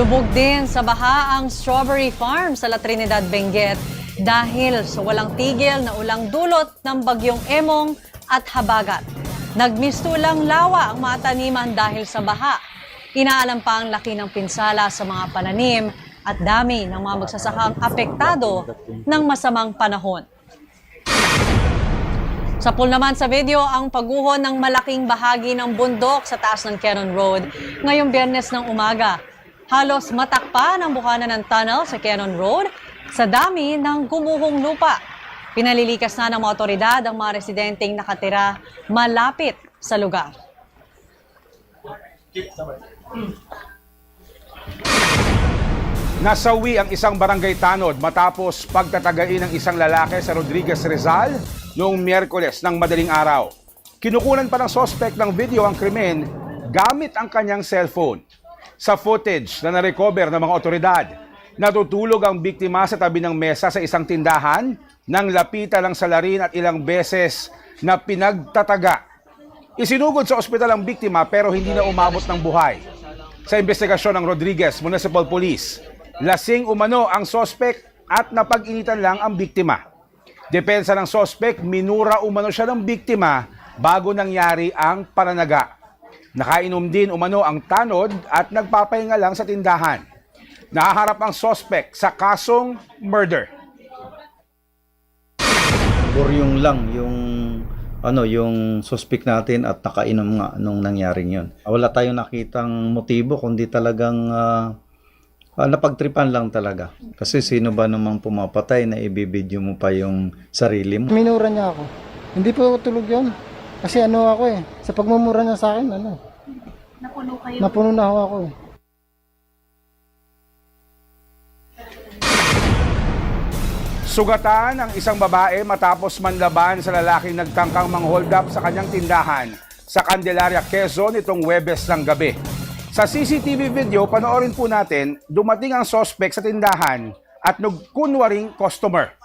Lubog din sa baha ang strawberry farm sa La Trinidad, Benguet dahil sa walang tigil na ulang dulot ng bagyong Emong at Habagat. Nagmistulang lawa ang mga taniman dahil sa baha. Inaalam pa ang laki ng pinsala sa mga pananim at dami ng mga magsasakang apektado ng masamang panahon. Sa pool naman sa video, ang pagguho ng malaking bahagi ng bundok sa taas ng Quezon Road ngayong Biyernes ng umaga. Halos matakpa ng bukanan ng tunnel sa Quezon Road sa dami ng gumuhong lupa. Pinalilikas na ng mga otoridad ang mga residenteng nakatira malapit sa lugar. Nasawi ang isang barangay tanod matapos pagtatagain ng isang lalaki sa Rodriguez, Rizal noong Miyerkules ng madaling araw. Kinukunan pa ng sospek ng video ang krimen gamit ang kanyang cellphone. Sa footage na na-recover ng mga otoridad, natutulog ang biktima sa tabi ng mesa sa isang tindahan nang lapita lang salarin at ilang beses na pinagtataga. Isinugod sa ospital ang biktima pero hindi na umabot ng buhay. Sa investigasyon ng Rodriguez Municipal Police, lasing umano ang sospek at napag-initan lang ang biktima. Depensa ng sospek, minura umano siya ng biktima bago nangyari ang pananaga. Nakainom din umano ang tanod at nagpapahinga lang sa tindahan. Nahaharap ang sospek sa kasong murder. Buryong lang yung suspect natin at nakainom nga nung nangyaring yun. Wala tayong nakitang motibo kundi talagang napagtripan lang talaga. Kasi sino ba namang pumapatay na ibibidyo mo pa yung sarili mo? Minura niya ako. Hindi po tulog yun. Kasi ako sa pagmumura niya sa akin, Napuno kayo? napuno na ako eh. Sugatan ang isang babae matapos manlaban sa lalaking nagtangkang mang-hold up sa kanyang tindahan sa Candelaria, Quezon itong Huwebes ng gabi. Sa CCTV video, panoorin po natin, dumating ang suspect sa tindahan at nagkunwaring customer.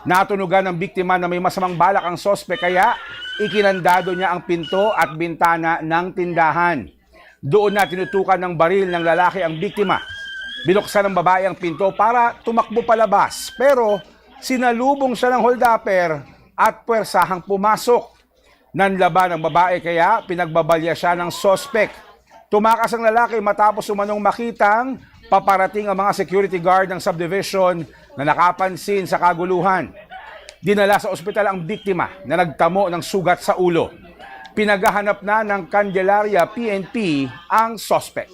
Natunugan ng biktima na may masamang balak ang suspect kaya ikinandado niya ang pinto at bintana ng tindahan. Doon na tinutukan ng baril ng lalaki ang biktima. Binuksan ng babae ang pinto para tumakbo palabas pero sinalubong siya ng hold-upper at puwersahang pumasok. Nanlaban ang babae kaya pinagbabalya siya ng suspect. Tumakas ang lalaki matapos umanong makitang paparating ang mga security guard ng subdivision na nakapansin sa kaguluhan. Dinala sa ospital ang biktima na nagtamo ng sugat sa ulo. Pinaghahanap na ng Candelaria PNP ang suspect.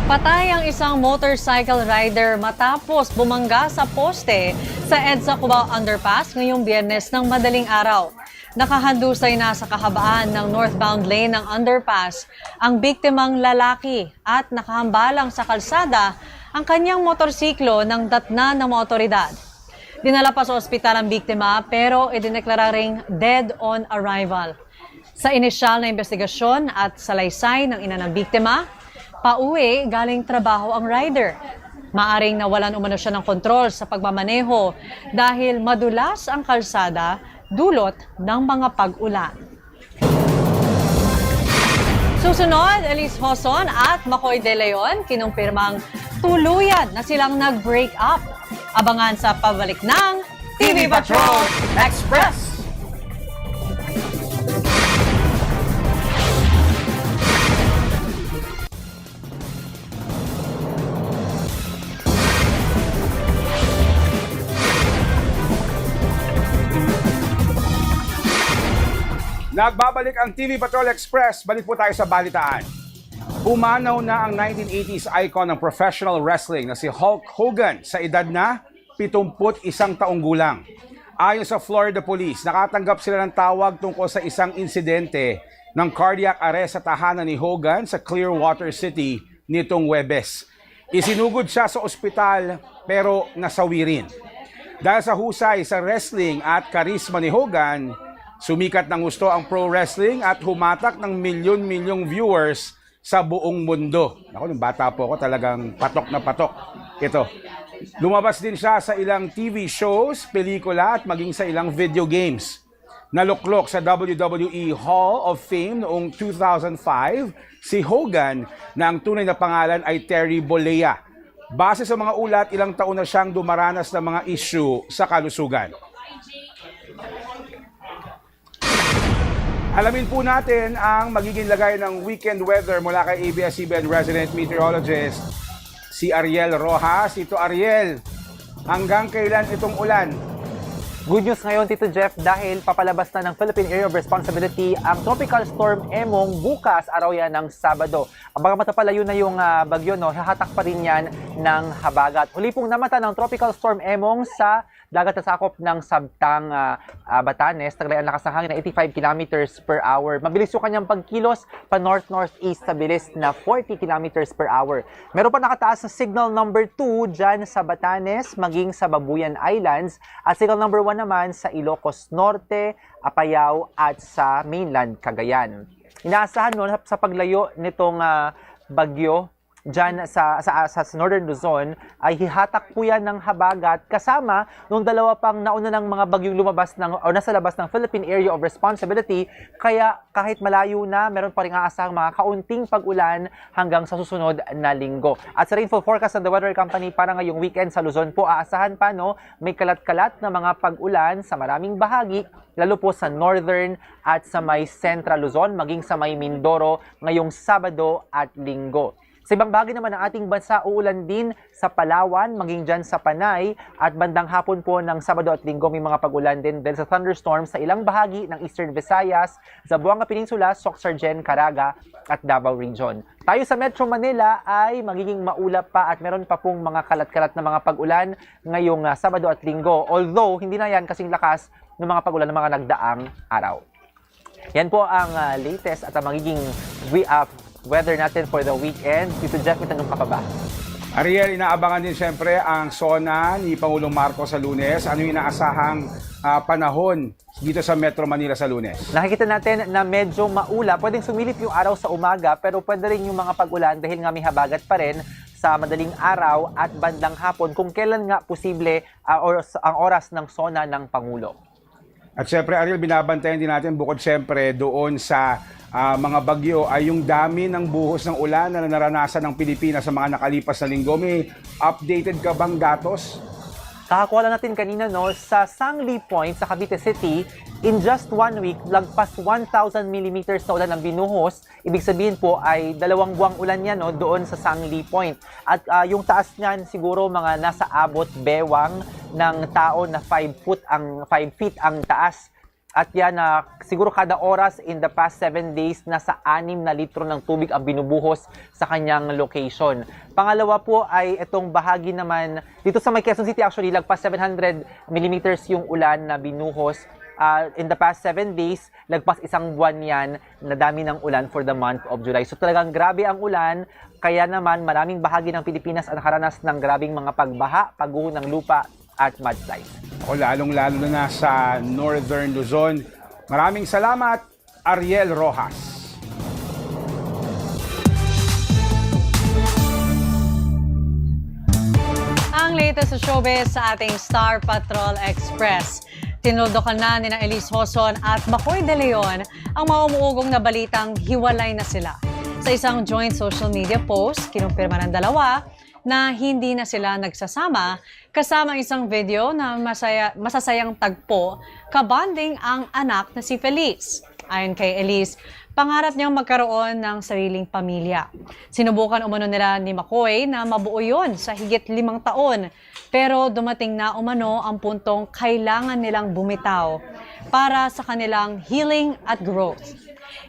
Patay ang isang motorcycle rider matapos bumangga sa poste sa EDSA Cubao Underpass ngayong Biyernes ng madaling araw. Nakahandusay na sa kahabaan ng northbound lane ng underpass ang biktimang lalaki at nakahambalang sa kalsada ang kanyang motorsiklo ng datna ng mga otoridad. Dinala pa sa ospital ang biktima pero idineklara ring dead on arrival. Sa inisyal na investigasyon at salaysay ng ina ng biktima, pauwi galing trabaho ang rider. Maaring nawalan umano siya ng kontrol sa pagmamaneho dahil madulas ang kalsada dulot ng mga pag-ulan. Susunod, Elise Hoson at Makoy De Leon kinumpirmang tuluyan na silang nag-break up. Abangan sa pabalik ng TV Patrol Express! Nagbabalik ang TV Patrol Express. Balik po tayo sa balitaan. Pumanaw na ang 1980s icon ng professional wrestling na si Hulk Hogan sa edad na 71 taong gulang. Ayon sa Florida Police, nakatanggap sila ng tawag tungkol sa isang insidente ng cardiac arrest sa tahanan ni Hogan sa Clearwater City nitong Huwebes. Isinugod siya sa ospital pero nasawi rin. Dahil sa husay sa wrestling at karisma ni Hogan, sumikat ng gusto ang pro wrestling at humatak ng milyon-milyong viewers sa buong mundo. Ako, nung bata po ako, talagang patok na patok. Ito, lumabas din siya sa ilang TV shows, pelikula at maging sa ilang video games. Naluklok sa WWE Hall of Fame noong 2005 si Hogan na ang tunay na pangalan ay Terry Bollea. Base sa mga ulat, ilang taon na siyang dumaranas ng mga issue sa kalusugan. Alamin po natin ang magiging lagay ng weekend weather mula kay ABS-CBN resident meteorologist si Ariel Rojas. Ito Ariel, hanggang kailan itong ulan? Good news ngayon, Tito Jeff, dahil papalabas na ng Philippine Area of Responsibility ang Tropical Storm Emong bukas, araw yan ng Sabado. Baka matapalayo na yung bagyo, no? Hahatak pa rin yan ng habagat. Huli pong namata ng Tropical Storm Emong sa dagat na sakop ng Sabtang Batanes. Taglay ang lakas ng hangin na 85 kilometers per hour. Mabilis yung kanyang pagkilos pa north-northeast sa bilis na 40 kilometers per hour. Meron pa nakataas na signal number 2 dyan sa Batanes, maging sa Babuyan Islands. At signal number 1 naman sa Ilocos Norte, Apayao at sa mainland Cagayan. Inaasahan no, sa paglayo nitong bagyo dyan sa Northern Luzon ay hihatak po yan ng habagat kasama nung dalawa pang nauna ng mga bagyong lumabas o nasa labas ng Philippine Area of Responsibility. Kaya kahit malayo na, meron pa rin aasahang mga kaunting pag-ulan hanggang sa susunod na linggo. At sa rainfall forecast ng The Weather Company para ngayong weekend sa Luzon po, aasahan pa no, may kalat-kalat na mga pag-ulan sa maraming bahagi, lalo po sa Northern at sa may Central Luzon, maging sa may Mindoro ngayong Sabado at Linggo. Sa ibang bahagi naman ng ating bansa, uulan din sa Palawan, maging dyan sa Panay, at bandang hapon po ng Sabado at Linggo may mga pag-ulan din dahil sa thunderstorm sa ilang bahagi ng Eastern Visayas, Zamboanga Peninsula, Sorsogon, Caraga at Davao Region. Tayo sa Metro Manila ay magiging maulap pa at meron pa pong mga kalat-kalat na mga pag-ulan ngayong Sabado at Linggo, although hindi na yan kasing lakas ng mga pag-ulan ng mga nagdaang araw. Yan po ang latest at ang magiging weather natin for the weekend. Tito Jeff, may tanong ka pa ba? Ariel, inaabangan din siyempre ang SONA ni Pangulong Marcos sa Lunes. Ano yung inaasahang panahon dito sa Metro Manila sa Lunes? Nakikita natin na medyo maula. Pwedeng sumilip yung araw sa umaga, pero pwede rin yung mga pag-ulan dahil nga may habagat pa rin sa madaling araw at bandang hapon kung kailan nga posible ang oras ng SONA ng Pangulo. At siyempre, Ariel, binabantayan din natin bukod siyempre doon sa mga bagyo ay yung dami ng buhos ng ulan na naranasan ng Pilipinas sa mga nakalipas na linggo. May updated ka bang datos? Kakakuha lang natin kanina no, sa Sangli Point sa Cavite City, in just 1 week, lagpas 1,000 millimeters na ulan ang binuhos. Ibig sabihin po ay 2 buwang ulan yan no, doon sa Sangli Point. At yung taas niyan siguro mga nasa abot bewang ng tao na 5 feet ang taas. At yan, siguro kada oras in the past 7 days, nasa 6 na litro ng tubig ang binubuhos sa kanyang location. Pangalawa po ay itong bahagi naman, dito sa may Quezon City actually, lagpas 700 millimeters yung ulan na binuhos. In the past 7 days, lagpas 1 buwan yan na dami ng ulan for the month of July. So talagang grabe ang ulan, kaya naman maraming bahagi ng Pilipinas ang nakaranas ng grabing mga pagbaha, pagguho ng lupa at mudslides. O lalong-lalo na sa Northern Luzon. Maraming salamat, Ariel Rojas. Ang latest sa showbiz sa ating Star Patrol Express. Tinuldokan na ni Elise Hoson at Macoy De Leon ang mga umuugong na balitang hiwalay na sila. Sa isang joint social media post, kinumpirma ng dalawa na hindi na sila nagsasama kasama isang video na masasayang tagpo kabanding ang anak na si Feliz. Ayon kay Elise, pangarap niyang magkaroon ng sariling pamilya. Sinubukan umano nila ni Macoy na mabuo yun sa higit 5 taon, pero dumating na umano ang puntong kailangan nilang bumitaw para sa kanilang healing at growth.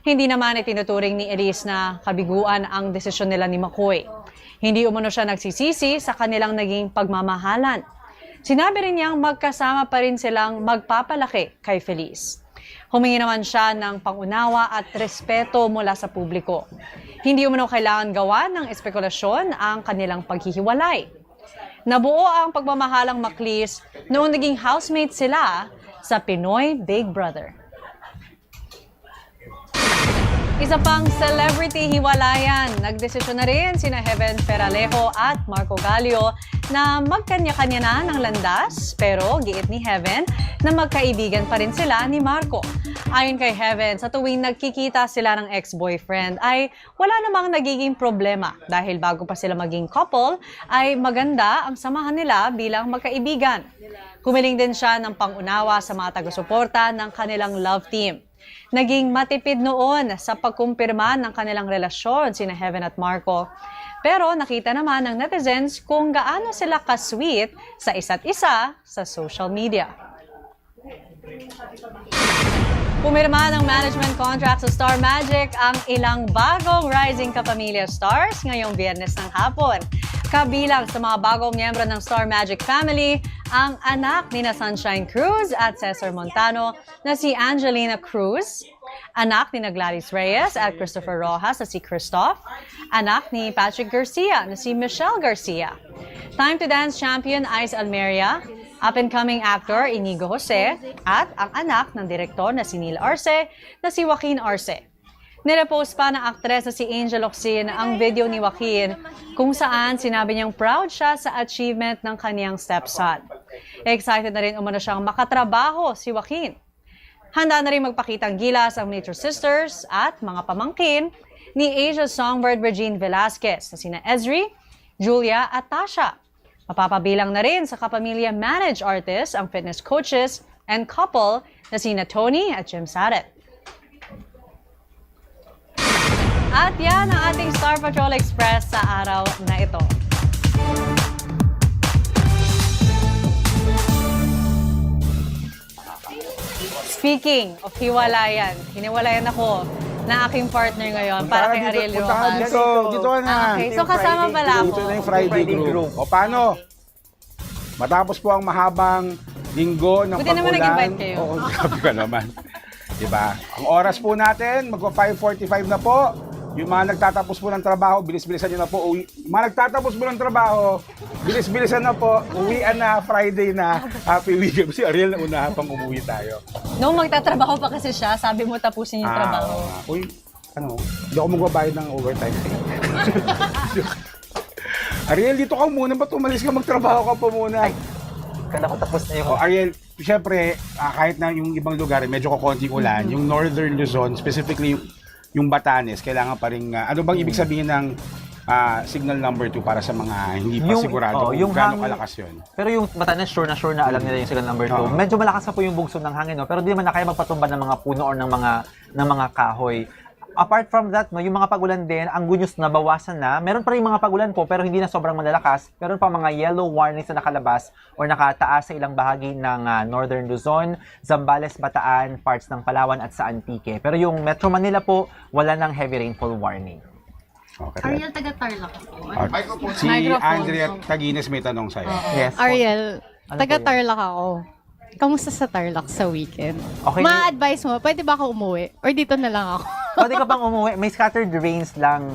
Hindi naman itinuturing ni Elise na kabiguan ang desisyon nila ni Macoy. Hindi umano siya nagsisisi sa kanilang naging pagmamahalan. Sinabi rin niyang magkasama pa rin silang magpapalaki kay Feliz. Humingi naman siya ng pangunawa at respeto mula sa publiko. Hindi umano kailangan gawa ng espekulasyon ang kanilang paghihiwalay. Nabuo ang pagmamahalang maklis noong naging housemate sila sa Pinoy Big Brother. Isa pang celebrity hiwalayan. Nagdesisyon na rin sina Heaven Peralejo at Marco Gallio na magkanya-kanya na ng landas, pero giit ni Heaven na magkaibigan pa rin sila ni Marco. Ayon kay Heaven, sa tuwing nagkikita sila ng ex-boyfriend ay wala namang nagiging problema dahil bago pa sila maging couple ay maganda ang samahan nila bilang magkaibigan. Kumiling din siya ng pangunawa sa mga taga-suporta ng kanilang love team. Naging matipid noon sa pagkumpirma ng kanilang relasyon sina Heaven at Marco. Pero nakita naman ng netizens kung gaano sila ka-sweet sa isa't isa sa social media. Pumirma ng management contract sa Star Magic ang ilang bagong rising kapamilya stars ngayong Biyernes ng hapon. Kabilang sa mga bagong miyembro ng Star Magic family, ang anak ni Sunshine Cruz at Cesar Montano na si Angelina Cruz, anak ni Gladys Reyes at Christopher Rojas na si Christoph, anak ni Patrick Garcia na si Michelle Garcia, Time to Dance champion Ice Almeria, up-and-coming actor Inigo Jose, at ang anak ng direktor na si Neil Arce na si Joaquin Arce. Nirepost pa ng aktres na si Angel Locsin ang video ni Joaquin kung saan sinabi niyang proud siya sa achievement ng kaniyang stepson. Excited na rin umano siyang makatrabaho si Joaquin. Handa na rin magpakitang gilas ang Nature Sisters at mga pamangkin ni Asia Songbird Regine Velasquez na sina Ezri, Julia at Tasha. Mapapabilang na rin sa kapamilya managed artists ang fitness coaches and couple na sina Tony at Jim Saret. At yan ang ating Star Patrol Express sa araw na ito. Speaking of hiwalayan, hiniwalayan ako na aking partner ngayon para kay Ariel Punta ka Rojas. dito ka na. Okay, so kasama pala ako. Ito na yung Friday group. O paano? Matapos po ang mahabang linggo ng Buti naman nag-invite kayo. Oo, grabe ka naman. Diba? Ang oras po natin, magpa-5:45 na po. Yung mga nagtatapos po ng trabaho, bilis-bilisan nyo na po. Yung mga nagtatapos po ng trabaho, bilis-bilisan na po. Uwian na, Friday na, happy weekend. Si Ariel na unahan pang umuwi tayo. Nung magtatrabaho pa kasi siya, sabi mo tapusin yung trabaho. Uy, hindi ako magbabayad ng overtime. Ariel, dito ka muna. Ba't umalis ka? Magtrabaho ka pa muna. Kala ko tapos na yung... Ariel, syempre, kahit na yung ibang lugar, medyo kukonting ulan, yung Northern Luzon, specifically yung Batanes, kailangan pa rin, ano bang ibig sabihin ng signal number 2 para sa mga hindi pa sigurado kung gaano kalakas yun? Pero yung Batanes, sure na alam nila yung signal number 2. Medyo malakas na po yung bugso ng hangin, no? Pero di naman na kaya magpatumba ng mga puno or ng mga kahoy. Apart from that, no, yung mga pagulan din, ang good news na bawasan na. Meron pa rin mga pagulan po, pero hindi na sobrang malalakas. Meron pa mga yellow warnings na nakalabas or nakataas sa ilang bahagi ng Northern Luzon, Zambales, Bataan, parts ng Palawan at sa Antique. Pero yung Metro Manila po, wala ng heavy rainfall warning. Okay. Ariel, taga-Tarlac ako. Si Andrea Tagines may tanong sa'yo. Yes. Ariel, Ano taga-Tarlac ako. Kamusta sa Tarlac sa weekend? Okay. Ma-advise mo, pwede ba ako umuwi? Or dito na lang ako? Pwede ka pang umuwi. May scattered rains lang.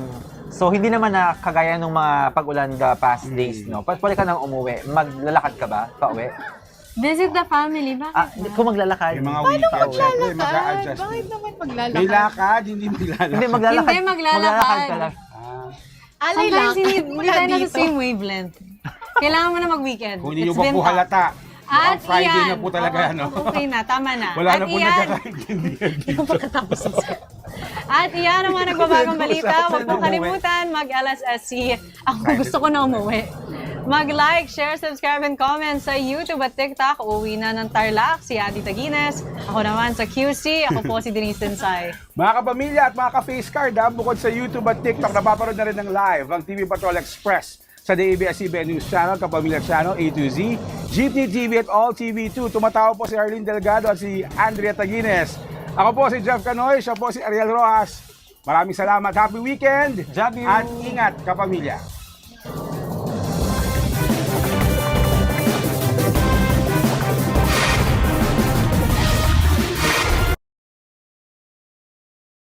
So, hindi naman na kagaya ng mga pag-ulan the past days, no? Pwede ka nang umuwi. Maglalakad ka ba? Pauwi? Visit the family, bakit? Kung maglalakad. Yung mga weekend, syempre, mag-a-adjust. Bakit naman maglalakad? May lakad, hindi may lalakad. Hindi, maglalakad. Hindi, maglalakad. ka lang. Alay lang. Sometimes hindi tayo nasa dito. same wavelength. Kailangan mo na mag-weekend. Kung hindi nyo It's pa been po tough. halata, At Friday iyan. na po talaga, no? Okay na, tama na. Wala At na po iyan. nagkakaintindihan dito. At iyan ang mga nagbabagong balita. Huwag mong kalimutan mag-LSSC. Ako gusto ko na umuwi. Mag-like, share, subscribe, and comment sa YouTube at TikTok. Uuwi na ng Tarlac, si Andy Tagines. Ako naman sa QC. Ako po si Denise Tensay. Mga kapamilya at mga ka-face card, bukod sa YouTube at TikTok, napaparoon na rin ng live ang TV Patrol Express sa ABS-CBN News Channel, Kapamilya Channel, A to Z, Jeepney TV at All TV2. Tumatawa po si Arlene Delgado at si Andrea Tagines. Ako po si Jeff Canoy, siya po si Ariel Rojas. Maraming salamat. Happy weekend! Job you. At ingat, kapamilya.